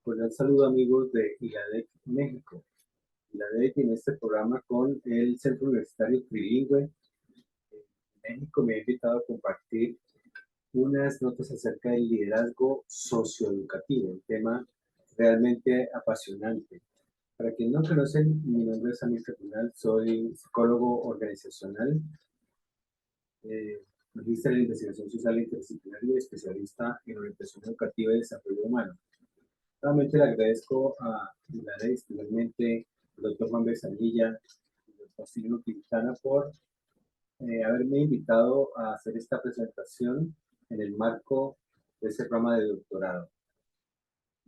Cordial saludo amigos de ILADEC México. ILADEC en este programa con el Centro Universitario Trilingüe en México me ha invitado a compartir unas notas acerca del liderazgo socioeducativo, un tema realmente apasionante. Para quien no conocen, mi nombre es Amir Caturnal, soy psicólogo organizacional, magíster en investigación social e interdisciplinaria y especialista en orientación educativa y desarrollo humano. Nuevamente le agradezco a Hilaria, especialmente al doctor Juan Besanilla y al doctor Silvio Quintana por haberme invitado a hacer esta presentación en el marco de ese programa de doctorado.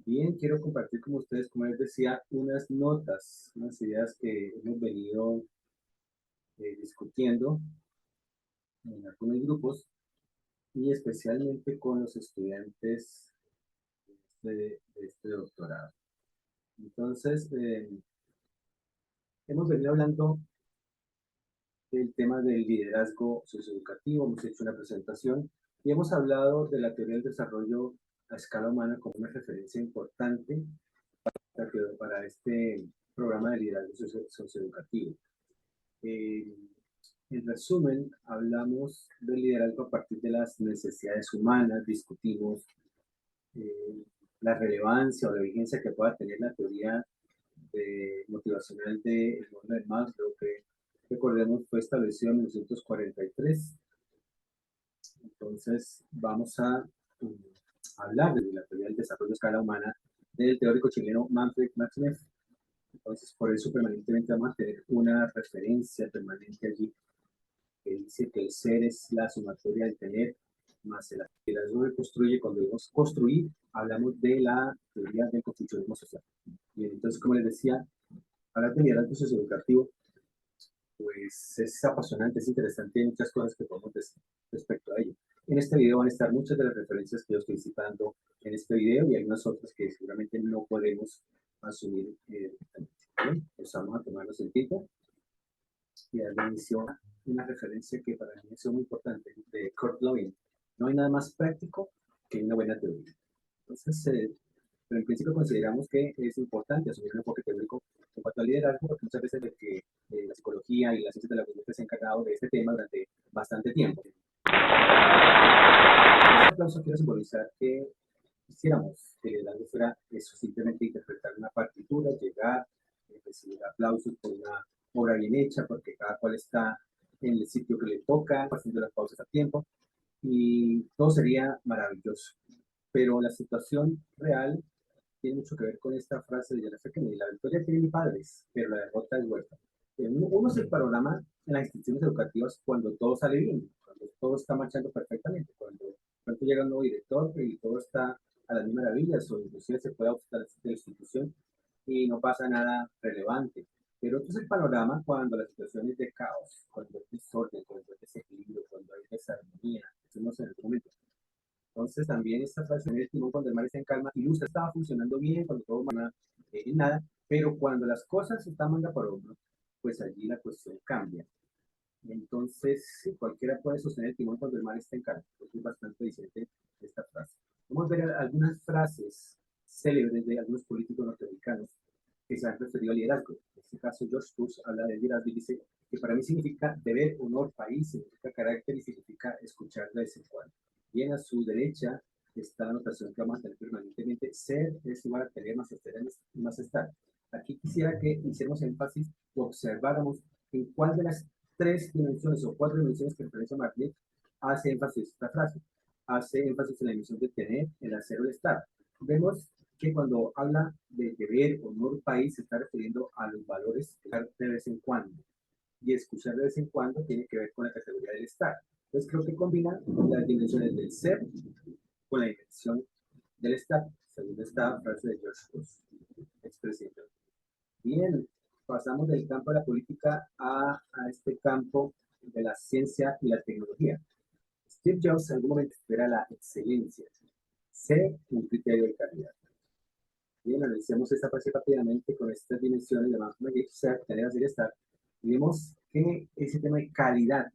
Bien, quiero compartir con ustedes, como les decía, unas notas, unas ideas que hemos venido discutiendo en algunos grupos y especialmente con los estudiantes de este doctorado. Entonces, hemos venido hablando del tema del liderazgo socioeducativo, hemos hecho una presentación y hemos hablado de la teoría del desarrollo a escala humana como una referencia importante para este programa de liderazgo socioeducativo. En resumen, hablamos del liderazgo a partir de las necesidades humanas, discutimos la relevancia o la vigencia que pueda tener la teoría motivacional de Maslow, que recordemos fue establecido en 1943. Entonces vamos a hablar de la teoría del desarrollo a escala humana del teórico chileno Manfred Maxineff. Entonces por eso permanentemente vamos a tener una referencia permanente allí que dice que el ser es la sumatoria del tener más el liderazgo que construye. Cuando decimos construir, hablamos de la teoría del construccionismo social. Bien, entonces, como les decía, hablar de liderazgo socioeducativo, pues es apasionante, es interesante, hay muchas cosas que podemos decir respecto a ello. En este video van a estar muchas de las referencias que yo estoy citando en este video y algunas otras que seguramente no podemos asumir directamente. Bien, pues vamos a tomarnos el tiempo y darle inicio a una referencia que para mí es muy importante, de Kurt Lewin. No hay nada más práctico que una buena teoría. Entonces, pero en principio consideramos que es importante asumir un enfoque teórico en cuanto al liderazgo, porque muchas veces de que la psicología y las ciencias de la conducta se han encargado de este tema durante bastante tiempo. Este aplauso quiero simbolizar que quisiéramos que el liderazgo fuera eso, simplemente interpretar una partitura, llegar, recibir aplausos por una obra bien hecha, porque cada cual está en el sitio que le toca, haciendo las pausas a tiempo, y todo sería maravilloso. Pero la situación real tiene mucho que ver con esta frase de John F. Kennedy: la victoria tiene padres, pero la derrota es huérfana. Uno es el panorama en las instituciones educativas cuando todo sale bien, cuando todo está marchando perfectamente, cuando llega un nuevo director y todo está a las mismas maravillas, o inclusive se puede auditar la institución y no pasa nada relevante. Pero otro es el panorama cuando la situación es de caos, cuando hay desorden, cuando hay desequilibrio, cuando hay desarmonía. Eso no es en el momento. Entonces también esta frase en el timón cuando el mar está en calma, ilustra, estaba funcionando bien, cuando todo va en nada, pero cuando las cosas están manga por hombro, pues allí la cuestión cambia. Entonces, sí, cualquiera puede sostener el timón cuando el mar está en calma. Es bastante diferente esta frase. Vamos a ver algunas frases célebres de algunos políticos norteamericanos que se han referido al liderazgo. En este caso, George Bush habla del liderazgo y dice que para mí significa deber, honor, país, significa carácter y significa escuchar de vez en cuando. Bien, a su derecha está la anotación que vamos a tener permanentemente: ser es igual a tener más estar más estar. Aquí quisiera que hiciéramos énfasis o observáramos en cuál de las tres dimensiones o cuatro dimensiones que referencia Martínez hace énfasis esta frase. Hace énfasis en la dimensión de tener, el hacer o el estar. Vemos que cuando habla de deber, honor, país, se está refiriendo a los valores de vez en cuando. Y escuchar de vez en cuando tiene que ver con la categoría del estar. Entonces creo que combina las dimensiones del ser con la dimensión del estar, según esta frase de George Bush, expresidente. Bien, pasamos del campo de la política a este campo de la ciencia y la tecnología. Steve Jobs en algún momento espera la excelencia, ser un criterio de calidad. Bien, analicemos esta frase rápidamente con estas dimensiones de Manfred, ser, tener, hacer, estar, y vemos que ese tema de calidad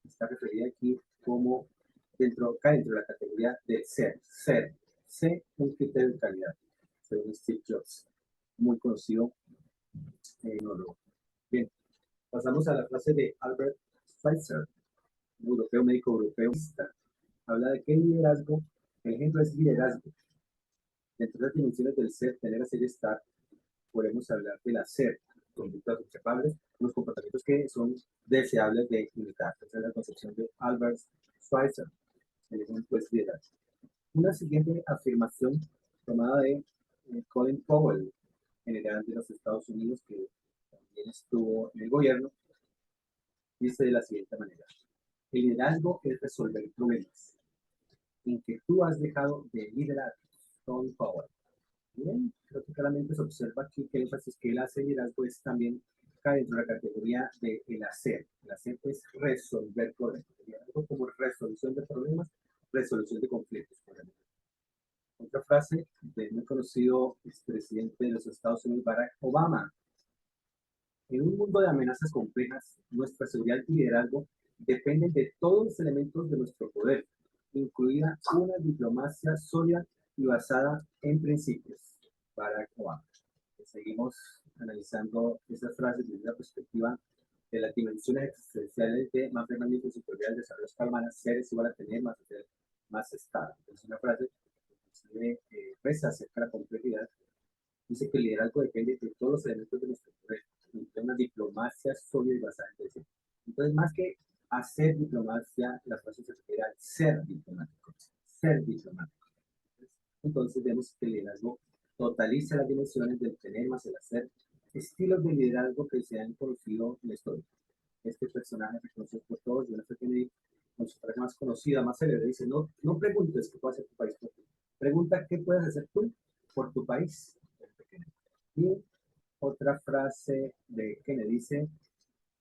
está referido aquí como cae dentro de la categoría de ser un criterio de calidad. según Steve Jobs, muy conocido neurólogo. Bien, pasamos a la frase de Albert Schweitzer, un europeo, médico europeo. Habla de que liderazgo, el ejemplo es liderazgo. Dentro de las dimensiones del ser, tener, hacer y estar, podemos hablar del hacer, conductas observables, unos comportamientos que son deseables de imitar. Esa es la concepción de Albert Schweitzer. El ejemplo es liderazgo. Una siguiente afirmación tomada de Colin Powell, general de los Estados Unidos, que también estuvo en el gobierno, dice de la siguiente manera: el liderazgo es resolver problemas en que tú has dejado de liderar. Colin Powell. Bien, creo que claramente se observa aquí que el énfasis que él hace en liderazgo es también cae dentro de la categoría de el hacer. El hacer es resolver problemas. El liderazgo como resolución de problemas, resolución de conflictos. Otra frase del muy conocido expresidente de los Estados Unidos, Barack Obama: en un mundo de amenazas complejas, nuestra seguridad y liderazgo dependen de todos los elementos de nuestro poder, incluida una diplomacia sólida y basada en principios. Barack Obama. Seguimos analizando esas frases desde la perspectiva de las dimensiones existenciales de más permanente y superior al desarrollo humano. Ser es igual a tener, más ser, más estado. Es una frase que reza acerca de la complejidad. Dice que el liderazgo depende de todos los elementos de nuestro poder, de una diplomacia sólida y basada en principios. Entonces, más que hacer diplomacia, la frase se refiere a ser diplomático. Ser diplomático. Entonces, vemos que el liderazgo totaliza las dimensiones del tener más el hacer, estilos de liderazgo que se han conocido en la historia. Este personaje reconocido por todos, John F. Kennedy, con su frase más conocida, más célebre, dice: no preguntes qué puede hacer tu país por ti, pregunta qué puedes hacer tú por tu país. Y otra frase de Kennedy dice: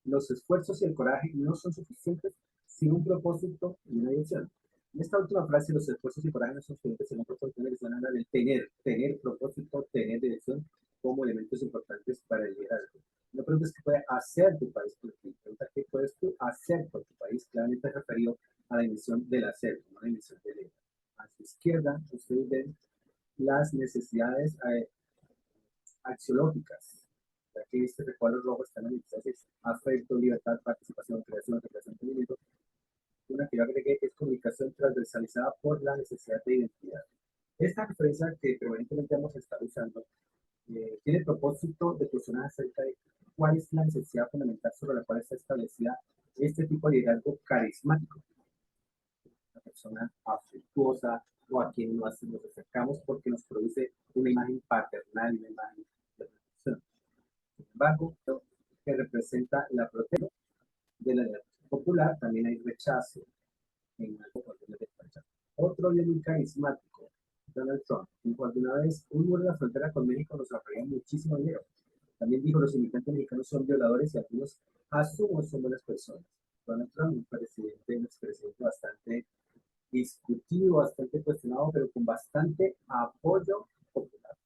los esfuerzos y el coraje no son suficientes sin un propósito y una dirección. En esta última frase, los esfuerzos y el coraje no son suficientes sin un propósito y una dirección. Habla del tener propósito, tener dirección como elementos importantes para el liderazgo. No preguntas qué puede hacer tu país por ti, pregunta qué puedes tú hacer por tu país, claramente referido a la dimensión del hacer, no a la dimensión del liderazgo. A su izquierda, ustedes ven las necesidades axiológicas. Aquí este recuadro rojo está en el afecto, libertad, participación, creación, entendimiento. Una que yo agregué es comunicación transversalizada por la necesidad de identidad. Esta referencia que permanentemente vamos a estar usando tiene el propósito de cuestionar acerca de cuál es la necesidad fundamental sobre la cual está establecida este tipo de liderazgo carismático. Una persona afectuosa o a quien nos acercamos porque nos produce una imagen paternal, una imagen de protección. Sin embargo, que representa la protección de la edad popular, también hay rechazo en algunos de rechazo. Otro líder carismático, Donald Trump, dijo alguna vez: un muro en la frontera con México nos ahorraría muchísimo dinero. También dijo: los inmigrantes mexicanos son violadores y algunos asumo son buenas personas. Donald Trump, un expresidente bastante discutido, bastante cuestionado, pero con bastante apoyo popular,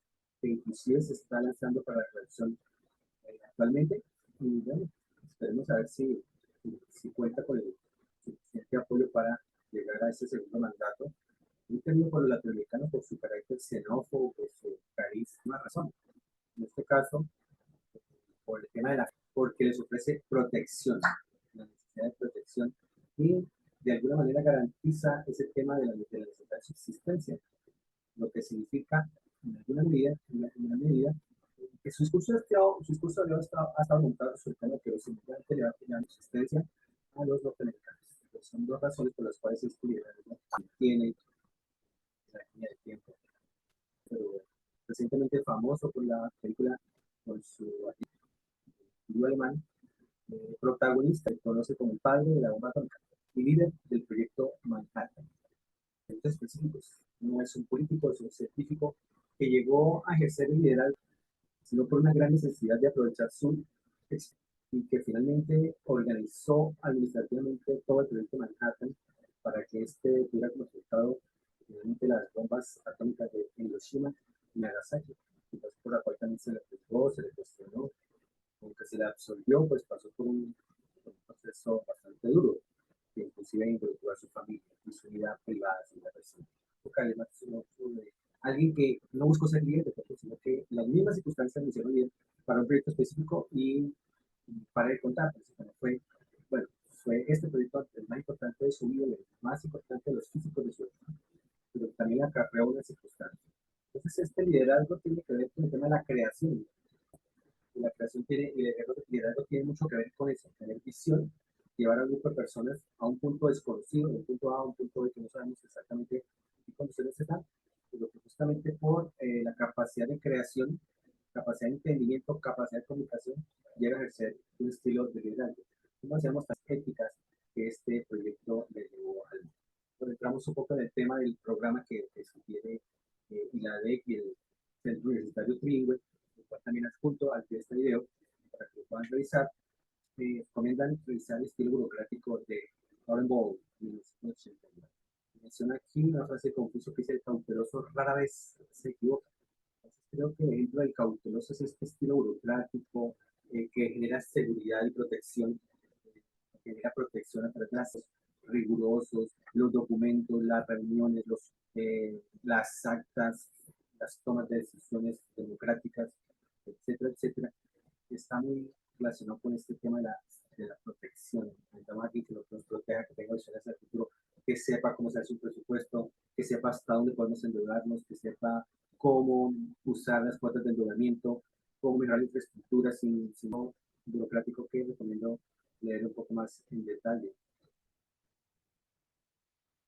que inclusive se está lanzando para la reelección actualmente. Y bueno, esperemos a ver si cuenta con el suficiente apoyo para llegar a ese segundo mandato. Muy temido por los latinoamericanos por su carácter xenófobo, por su carisma, razón. En este caso, por el tema de porque les ofrece protección, la necesidad de protección, y de alguna manera garantiza ese tema de la necesidad de subsistencia, lo que significa, en alguna medida, que su discurso ha estado montado sobre el tema que los inmigrantes le dan existencia a los norteamericanos. Pues son dos razones por las cuales este liderazgo tiene la línea de tiempo. Pero recientemente famoso por la película con su activo alemán, protagonista, que conoce como el padre de la bomba atómica y líder del proyecto Manhattan. Específicos. No es un político, es un científico que llegó a ejercer el liderazgo, sino por una gran necesidad de aprovechar su y que finalmente organizó administrativamente todo el proyecto Manhattan para que este tuviera como resultado finalmente las bombas atómicas de Hiroshima y Nagasaki, por la cual también se le juzgó, se le cuestionó, aunque se le absolvió, pues pasó por un proceso bastante duro, que inclusive involucró a su familia y su vida privada, su vida personal. alguien que no buscó ser líder de proyecto, sino que las mismas circunstancias me hicieron líder para un proyecto específico y para el contar, fue, bueno, fue este proyecto el más importante de su vida, el más importante de los físicos de su vida, pero también acarreó una circunstancia. Entonces, este liderazgo tiene que ver con el tema de la creación. Y la creación tiene, y el liderazgo tiene mucho que ver con eso, tener visión, llevar a un grupo de personas a un punto desconocido, de un punto A a un punto B que no sabemos exactamente en qué condiciones están, pero que justamente por la capacidad de creación, capacidad de entendimiento, capacidad de comunicación, llega a ejercer un estilo de liderazgo. ¿Cómo hacemos las éticas que este proyecto le llevó al mundo? Bueno, entramos un poco en el tema del programa que sugiere ILADEC y el Centro Universitario Trilingüe, el cual también adjunto al pie de este video para que lo puedan revisar. Recomiendan revisar el estilo burocrático de Lauren Ball, 1989. Menciona aquí una frase de Confucio que dice: el cauteloso rara vez se equivoca. Entonces, creo que el ejemplo del cauteloso es este estilo burocrático que genera seguridad y protección, genera protección a través de los rigurosos, los documentos, las reuniones, las actas, las tomas de decisiones democráticas, etcétera, etcétera. Está muy relacionado con este tema de la protección. Necesitamos aquí que nos proteja, que tenga visiones hacia el futuro, que sepa cómo se hace un presupuesto, que sepa hasta dónde podemos endeudarnos, que sepa cómo usar las cuotas de endeudamiento, cómo mejorar la infraestructura sin burocrático, que recomiendo leer un poco más en detalle.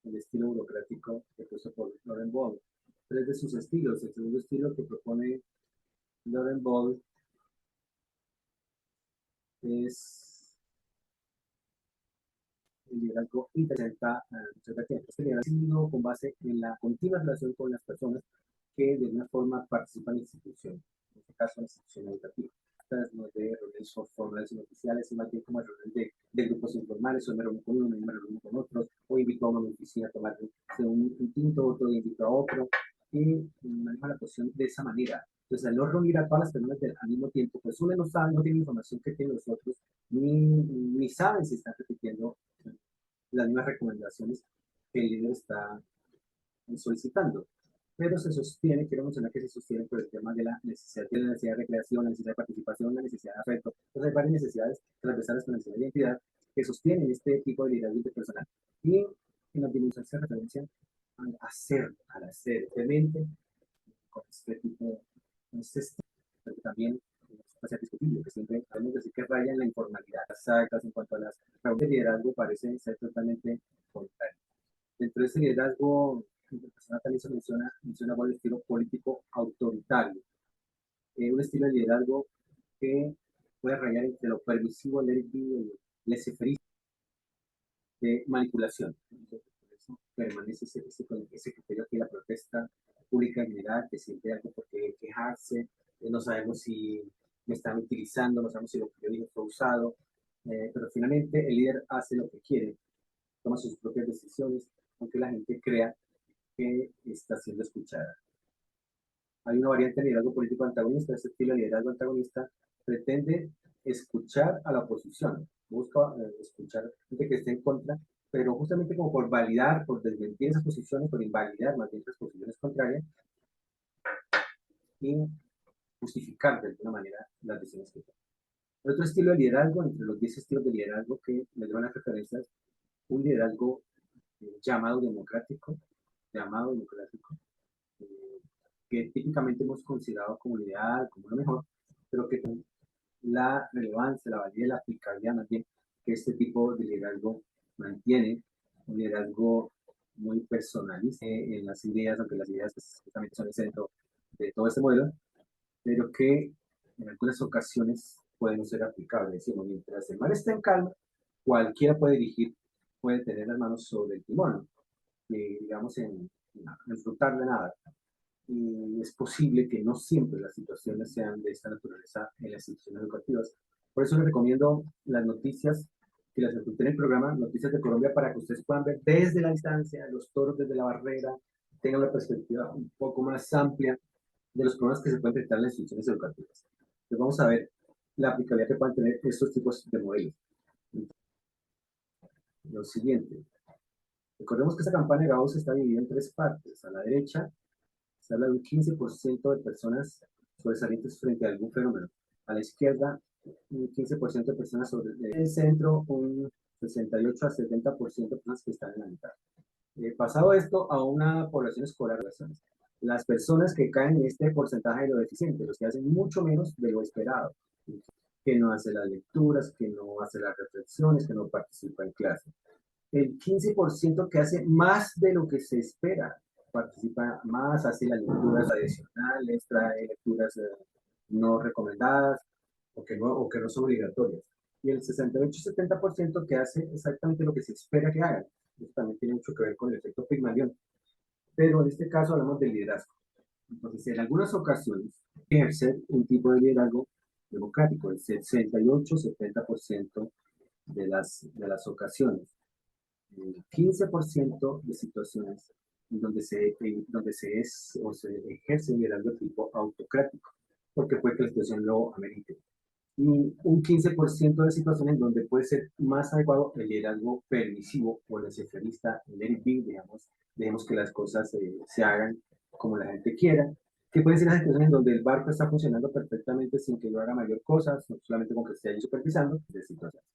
El estilo burocrático propuesto por Lauren Ball. Tres de sus estilos. El segundo estilo que propone Lauren Ball es el liderazgo interpreta muchas vertientes. Este liderazgo con base en la continua relación con las personas que de una forma participan en la institución, en este caso en la institución educativa. Estas no es de reuniones formales y oficiales, sino más bien como reuniones de grupos informales, o me reúno con uno, me reúno con otros, o invito a una oficina a tomar un tinto, otro invito a otro, y maneja la cuestión de esa manera. Entonces, al no reunir a todas las personas al mismo tiempo, pues uno no sabe, no tiene información que tienen los otros, ni saben si están repitiendo las mismas recomendaciones que el líder está solicitando. Pero se sostiene, quiero mencionar que se sostiene por el tema de la necesidad de recreación, la necesidad de participación, la necesidad de afecto. Entonces hay varias necesidades transversales con la necesidad de identidad que sostienen este tipo de liderazgo interpersonal. Y en la dimensión se referencia al hacer, obviamente, con este tipo, con este estilo, pero también es discutible, que siempre podemos decir que raya en la informalidad. Las actas en cuanto a las reuniones de liderazgo parecen ser totalmente contrarias. Dentro de ese liderazgo interpersonal también se menciona el estilo político autoritario, un estilo de liderazgo que puede rayar entre lo permisivo, el laissez-faire de manipulación. Entonces, por eso permanece ese criterio que la protesta pública en general, que siempre hay algo por qué quejarse, no sabemos si me están utilizando, no sabemos si lo que yo digo fue usado, pero finalmente el líder hace lo que quiere, toma sus propias decisiones, aunque la gente crea que está siendo escuchada. Hay una variante de liderazgo político antagonista. Este estilo de liderazgo antagonista pretende escuchar a la oposición, busca escuchar gente que esté en contra, pero justamente como por validar, por desmentir esas posiciones, por invalidar más bien esas posiciones contrarias y justificar de alguna manera las decisiones que toman. Otro estilo de liderazgo, entre los 10 estilos de liderazgo que me llevan a referencias, un liderazgo llamado democrático, que típicamente hemos considerado como el ideal, como lo mejor, pero que con la relevancia, la valía y la aplicabilidad más bien que este tipo de liderazgo mantiene, un liderazgo muy personalista en las ideas, aunque las ideas pues, también son el centro de todo este modelo, pero que en algunas ocasiones pueden no ser aplicables. Decimos, mientras el mar está en calma, cualquiera puede dirigir, puede tener las manos sobre el timón, digamos, en disfrutar de nada. Y es posible que no siempre las situaciones sean de esta naturaleza en las instituciones educativas. Por eso les recomiendo las noticias que las encontré en el programa Noticias de Colombia para que ustedes puedan ver desde la distancia, los toros desde la barrera, tengan la perspectiva un poco más amplia de los problemas que se pueden enfrentar en las instituciones educativas. Entonces vamos a ver la aplicabilidad que pueden tener estos tipos de modelos. Lo siguiente, recordemos que esta campaña de Gauss está dividida en tres partes. A la derecha Se habla de un 15% de personas sobresalientes frente a algún fenómeno. A la izquierda, un 15% de personas sobre el centro, un 68 a 70% de personas que están en la mitad. Pasado esto a una población escolar, las personas que caen en este porcentaje de lo deficiente, los que hacen mucho menos de lo esperado, que no hace las lecturas, que no hace las reflexiones, que no participa en clase. El 15% que hace más de lo que se espera, participa más, hace las lecturas adicionales, trae lecturas no recomendadas o que no son obligatorias. Y el 68-70% que hace exactamente lo que se espera que hagan. Esto también tiene mucho que ver con el efecto Pigmalión. Pero en este caso hablamos de liderazgo. Entonces, en algunas ocasiones, ejercer un tipo de liderazgo democrático, el 68-70% de las ocasiones. El 15% de situaciones donde se es o se ejerce un liderazgo de tipo autocrático, porque puede que la situación lo amerite. Y un 15% de situaciones donde puede ser más adecuado el liderazgo permisivo o el laissez-fairista, el let it be, digamos que las cosas se hagan como la gente quiera, que pueden ser las situaciones donde el barco está funcionando perfectamente sin que lo haga mayor cosa, solamente con que esté ahí supervisando de situaciones.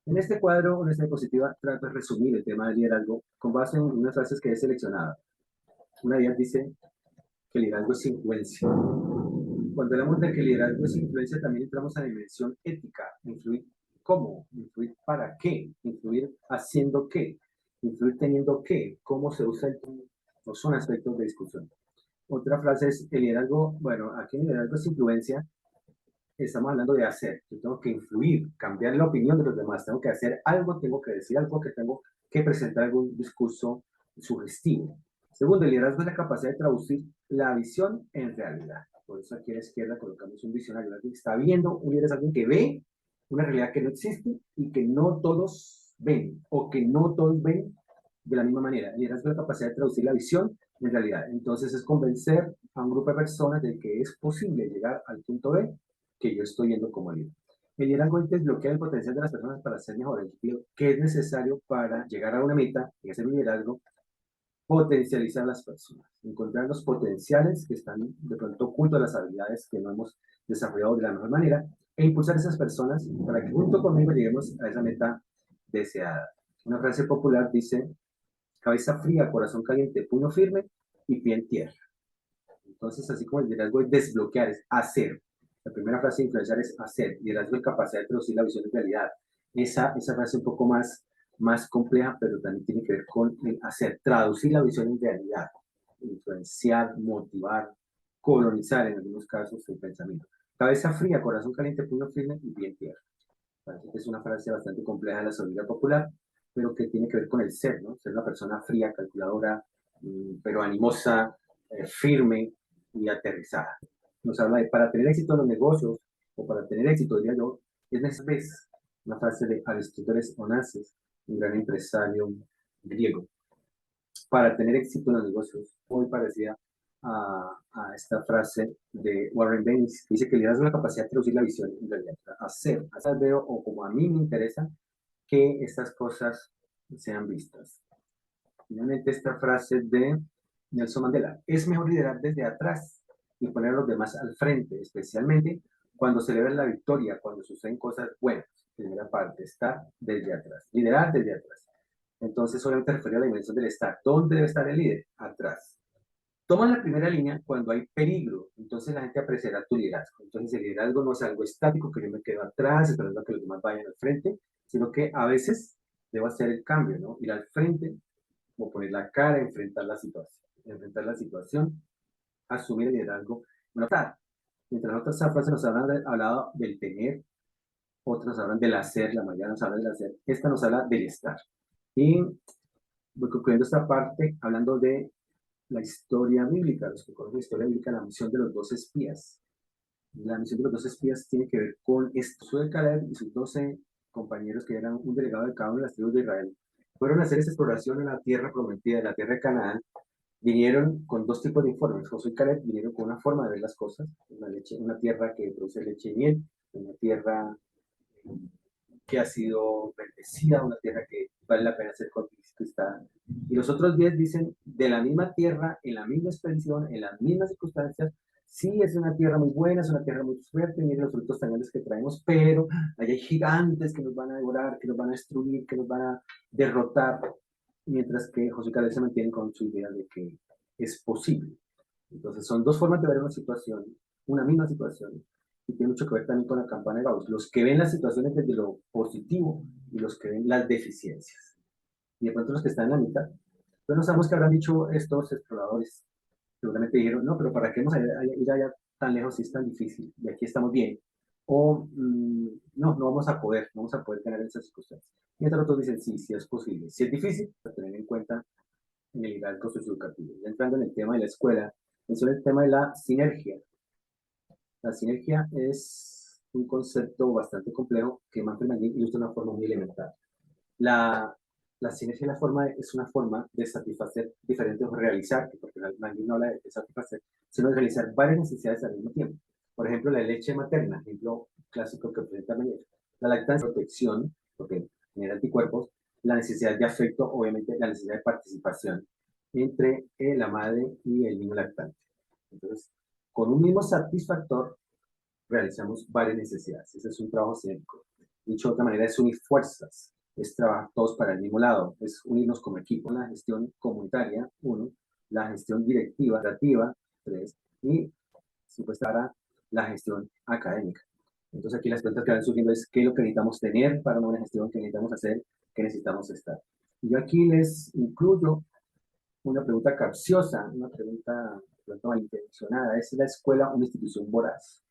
En este cuadro, en esta diapositiva, trato de resumir el tema del liderazgo con base en unas frases que he seleccionado. Una de ellas dice que el liderazgo es influencia. Cuando hablamos de que el liderazgo es influencia, también entramos a la dimensión ética. Influir cómo, influir para qué, influir haciendo qué, influir teniendo qué, cómo se usa el tiempo, no son aspectos de discusión. Otra frase es el liderazgo, bueno, aquí el liderazgo es influencia, estamos hablando de hacer. Yo tengo que influir, cambiar la opinión de los demás, tengo que hacer algo, tengo que decir algo, que tengo que presentar algún discurso sugestivo. Segundo, el liderazgo es la capacidad de traducir la visión en realidad. Por eso aquí a la izquierda colocamos un visionario. Alguien que está viendo, un líder es alguien que ve una realidad que no existe y que no todos ven, o que no todos ven de la misma manera. El liderazgo es la capacidad de traducir la visión en realidad. Entonces es convencer a un grupo de personas de que es posible llegar al punto B que yo estoy yendo como líder. El liderazgo desbloquea el potencial de las personas para ser mejores. ¿Qué es necesario para llegar a una meta y hacer un liderazgo? Potencializar a las personas, encontrar los potenciales que están de pronto ocultos a las habilidades que no hemos desarrollado de la mejor manera e impulsar a esas personas para que junto conmigo lleguemos a esa meta deseada. Una frase popular dice: cabeza fría, corazón caliente, puño firme y pie en tierra. Entonces, así como el liderazgo es desbloquear, es hacer. La primera frase de influenciar es hacer. Liderazgo es capacidad de traducir la visión en realidad. Esa frase un poco más compleja, pero también tiene que ver con el hacer, traducir la visión en realidad. Influenciar, motivar, colonizar en algunos casos el pensamiento. Cabeza fría, corazón caliente, puño firme y pie en tierra. Parece que es una frase bastante compleja de la sabiduría popular, pero que tiene que ver con el ser, ¿no? Ser una persona fría, calculadora, pero animosa, firme y aterrizada. Nos habla de para tener éxito en los negocios, o para tener éxito, diría yo, es necesario, una frase de Aristóteles Onassis, un gran empresario griego. Para tener éxito en los negocios, muy parecida a esta frase de Warren Bennis, que dice que el liderazgo es la capacidad de traducir la visión en realidad, hacer veo, o como a mí me interesa, que estas cosas sean vistas. Finalmente, esta frase de Nelson Mandela: es mejor liderar desde atrás y poner a los demás al frente, especialmente cuando celebran la victoria, cuando suceden cosas buenas. Primera parte, estar desde atrás, liderar desde atrás. Entonces, solamente refiere a la dimensión del estar. ¿Dónde debe estar el líder? Atrás. Toma la primera línea cuando hay peligro, entonces la gente apreciará tu liderazgo. Entonces el liderazgo no es algo estático, que yo me quedo atrás esperando a que los demás vayan al frente, sino que a veces debo hacer el cambio, ¿no? Ir al frente o poner la cara, enfrentar la situación, asumir el liderazgo. Mientras otras frases nos hablan hablado del tener, otras nos hablan del hacer, la mayoría nos habla del hacer, esta nos habla del estar. Y voy concluyendo esta parte hablando de la historia bíblica. Los que conocen la historia bíblica, la misión de los 12 espías. La misión de los 12 espías tiene que ver con esto. De Caleb y sus 12 compañeros, que eran un delegado de cada una de las tribus de Israel, fueron a hacer esta exploración en la tierra prometida, en la tierra de Canaán. Vinieron con dos tipos de informes. Josué y Caleb vinieron con una forma de ver las cosas, una tierra que produce leche y miel, una tierra que ha sido bendecida, una tierra que vale la pena ser conquistada. Y los otros 10 dicen, de la misma tierra, en la misma expedición, en las mismas circunstancias, sí, es una tierra muy buena, es una tierra muy fuerte, miren los frutos tan grandes que traemos, pero allá hay gigantes que nos van a devorar, que nos van a destruir, que nos van a derrotar, mientras que José Caleb se mantiene con su idea de que es posible. Entonces son dos formas de ver una situación, una misma situación, y tiene mucho que ver también con la campana de Gauss, los que ven las situaciones desde lo positivo y los que ven las deficiencias. Y de pronto los que están en la mitad. Entonces no sabemos qué habrán dicho estos exploradores. Seguramente dijeron, no, pero ¿para qué vamos a ir allá tan lejos si es tan difícil? Y aquí estamos bien. O no, no vamos a poder tener esas circunstancias. Mientras otros dicen, sí, sí es posible. Si es difícil, para tener en cuenta en el liderazgo socioeducativo. Ya entrando en el tema de la escuela, menciona el tema de la sinergia. La sinergia es un concepto bastante complejo que Manfred Mangin ilustra de una forma muy elemental. La, la sinergia es una forma de satisfacer diferentes o realizar, porque Mangin no habla de satisfacer, sino de realizar varias necesidades al mismo tiempo. Por ejemplo, la leche materna, ejemplo clásico que presenta Mangin. La lactancia, protección, porque genera anticuerpos, la necesidad de afecto, obviamente la necesidad de participación entre la madre y el niño lactante. Entonces, con un mismo satisfactor realizamos varias necesidades. Ese es un trabajo científico. Dicho de otra manera, es unir fuerzas, es trabajar todos para el mismo lado, es unirnos como equipo. La gestión comunitaria, uno, la gestión directiva, creativa, tres, y supuestamente para la gestión académica. Entonces aquí las preguntas que van surgiendo es qué es lo que necesitamos tener para una buena gestión, qué necesitamos hacer, qué necesitamos estar. Y yo aquí les incluyo una pregunta capciosa, una pregunta malintencionada. ¿Es la escuela una institución voraz?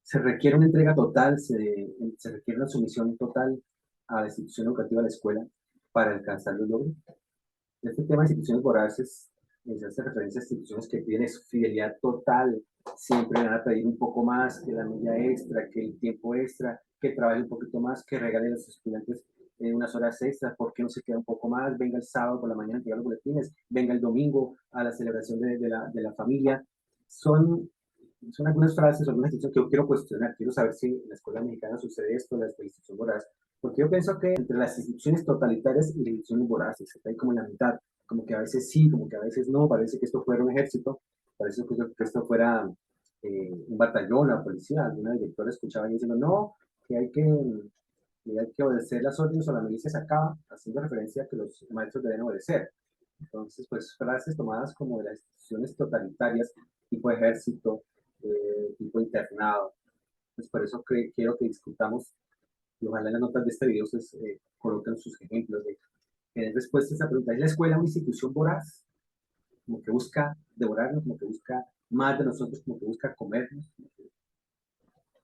Se requiere una entrega total, se requiere una sumisión total a la institución educativa, a la escuela, para alcanzar los logros. Este tema de instituciones voraces se hace referencia a instituciones que piden su fidelidad total, siempre van a pedir un poco más que la milla extra, que el tiempo extra, que trabaje un poquito más, que regale a los estudiantes unas horas extras, ¿por qué no se queda un poco más? Venga el sábado por la mañana a entregar los boletines, venga el domingo a la celebración de la familia. Son algunas frases, algunas instituciones que yo quiero cuestionar. Quiero saber si en la escuela mexicana sucede esto, la institución voraz. Porque yo pienso que entre las instituciones totalitarias y las instituciones voraces, está ahí como en la mitad. Como que a veces sí, como que a veces no. Parece que esto fuera un ejército, parece que esto fuera un batallón, la policía. Alguna directora escuchaba diciendo, no, que hay que obedecer las órdenes o la milicia se acaba, haciendo referencia a que los maestros deben obedecer. Entonces, pues frases tomadas como de las instituciones totalitarias, tipo ejército, tipo internado. Pues por eso quiero que discutamos y ojalá en las notas de este video ustedes coloquen sus ejemplos de que den respuesta a esta pregunta. ¿Es la escuela una institución voraz? Como que busca devorarnos, como que busca más de nosotros, como que busca comernos.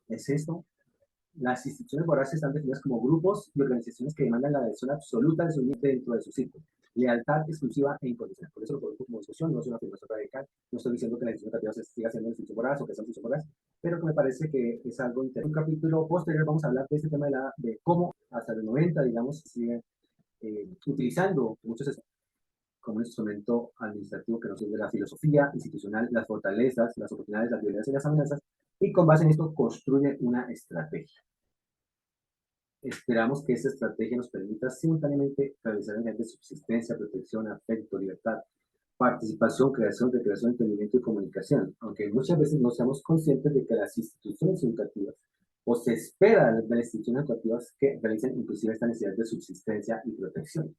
¿Es eso? Las instituciones voraces están definidas como grupos y organizaciones que demandan la adhesión absoluta de su límite dentro de su círculo. Lealtad exclusiva e incondicional. Por eso lo coloco como discusión, no es una afirmación radical. No estoy diciendo que la institución educativa siga siendo una institución voraz o que sea una institución voraz, pero que me parece que es algo interesante. En un capítulo posterior vamos a hablar de este tema de cómo hasta los 90, digamos, siguen utilizando muchos como un instrumento administrativo que nos sirve la filosofía institucional, las fortalezas, las oportunidades, las debilidades y las amenazas, y con base en esto construye una estrategia. Esperamos que esta estrategia nos permita simultáneamente realizar medidas de subsistencia, protección, afecto, libertad, participación, creación, recreación, entendimiento y comunicación, aunque muchas veces no seamos conscientes de que las instituciones educativas o se espera de las instituciones educativas que realicen inclusive esta necesidad de subsistencia y protección.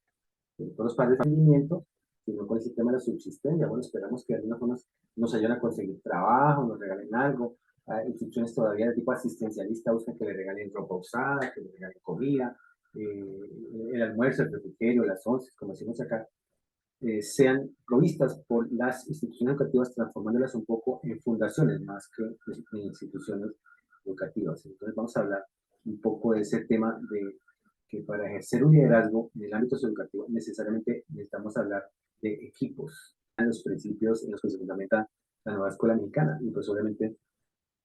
Todos los padres de rendimiento, sino con el sistema de la subsistencia, bueno, esperamos que de alguna forma nos ayuden a conseguir trabajo, nos regalen algo. Instituciones todavía de tipo asistencialista buscan que le regalen ropa usada, que le regalen comida, el almuerzo, el refrigerio, las once, como decimos acá, sean provistas por las instituciones educativas, transformándolas un poco en fundaciones más que en instituciones educativas. Entonces vamos a hablar un poco de ese tema de que para ejercer un liderazgo en el ámbito educativo necesariamente necesitamos hablar de equipos, los principios en los que se fundamenta la nueva escuela mexicana. Y pues obviamente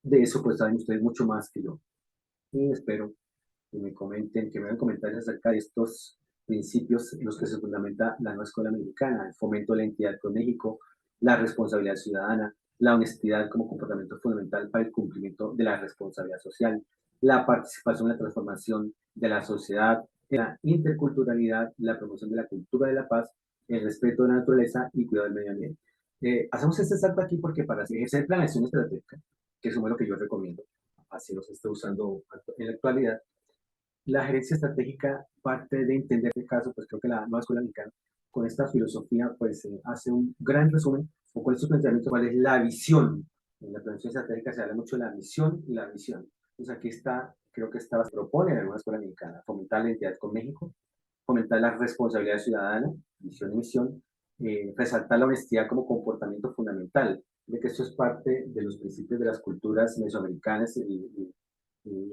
de eso pues saben ustedes mucho más que yo. Y espero que me comenten, que me hagan comentarios acerca de estos principios en los que se fundamenta la nueva escuela mexicana, el fomento de la identidad con México, la responsabilidad ciudadana, la honestidad como comportamiento fundamental para el cumplimiento de la responsabilidad social, la participación en la transformación de la sociedad, la interculturalidad, la promoción de la cultura de la paz, el respeto de la naturaleza y cuidado del medio ambiente. Hacemos este salto aquí porque para ejercer planeación estratégica, que es lo que yo recomiendo, así los esté usando en la actualidad, la gerencia estratégica parte de entender el caso, pues creo que la nueva escuela mexicana, con esta filosofía, pues hace un gran resumen, o con estos planteamientos, cuál es la visión. En la planeación estratégica se habla mucho de la misión y la visión. Entonces aquí está, creo que esta propone la nueva escuela mexicana, fomentar la identidad con México, fomentar la responsabilidad ciudadana, visión y misión, resaltar la honestidad como comportamiento fundamental, de que esto es parte de los principios de las culturas mesoamericanas y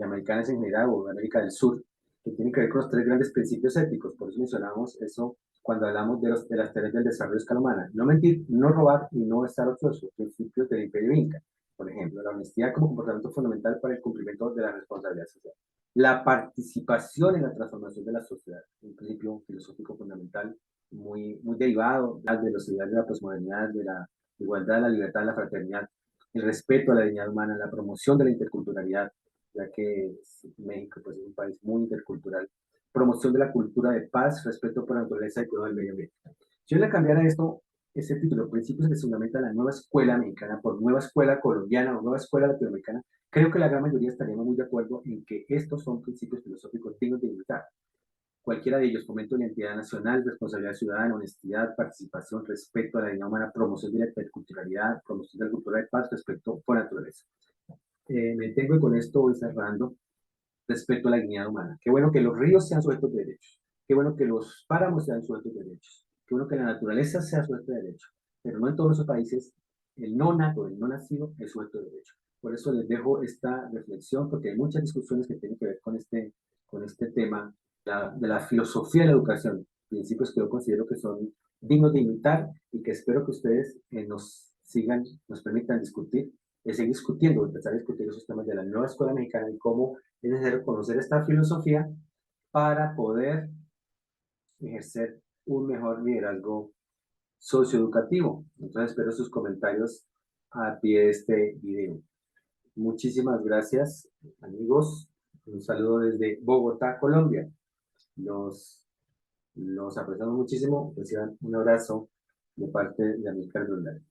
americanas en general, o de América del Sur, que tienen que ver con los tres grandes principios éticos. Por eso mencionamos eso cuando hablamos de las tareas del desarrollo de escala humana. No mentir, no robar y no estar ocioso, principios del Imperio Inca. Por ejemplo, la honestidad como comportamiento fundamental para el cumplimiento de la responsabilidad social. La participación en la transformación de la sociedad, un principio filosófico fundamental muy derivado de los ideales de la posmodernidad, de la igualdad, la libertad, la fraternidad, el respeto a la dignidad humana, la promoción de la interculturalidad, ya que México pues, es un país muy intercultural, promoción de la cultura de paz, respeto por la naturaleza y cuidado del medio ambiente. Si yo le cambiara esto, ese título, Principios que se fundamenta la nueva escuela mexicana por nueva escuela colombiana o nueva escuela latinoamericana, creo que la gran mayoría estaríamos muy de acuerdo en que estos son principios filosóficos dignos de imitar. Cualquiera de ellos, fomento de la identidad nacional, responsabilidad ciudadana, honestidad, participación, respeto a la dignidad humana, promoción de la interculturalidad, promoción de la cultura de paz, respeto por naturaleza. Me detengo y con esto voy cerrando. Respeto a la dignidad humana. Qué bueno que los ríos sean sujetos de derechos. Qué bueno que los páramos sean sujetos de derechos. Qué bueno que la naturaleza sea sujeto de derechos. Pero no en todos los países el no nato, el no nacido es sujeto de derecho. Por eso les dejo esta reflexión, porque hay muchas discusiones que tienen que ver con este tema de la filosofía de la educación, principios que yo considero que son dignos de imitar y que espero que ustedes nos sigan, nos permitan discutir, seguir discutiendo, empezar a discutir esos temas de la nueva escuela mexicana y cómo es necesario conocer esta filosofía para poder ejercer un mejor liderazgo socioeducativo. Entonces espero sus comentarios a pie de este video. Muchísimas gracias, amigos. Un saludo desde Bogotá, Colombia. Los apreciamos muchísimo. Reciban un abrazo de parte de Amílcar Brundage.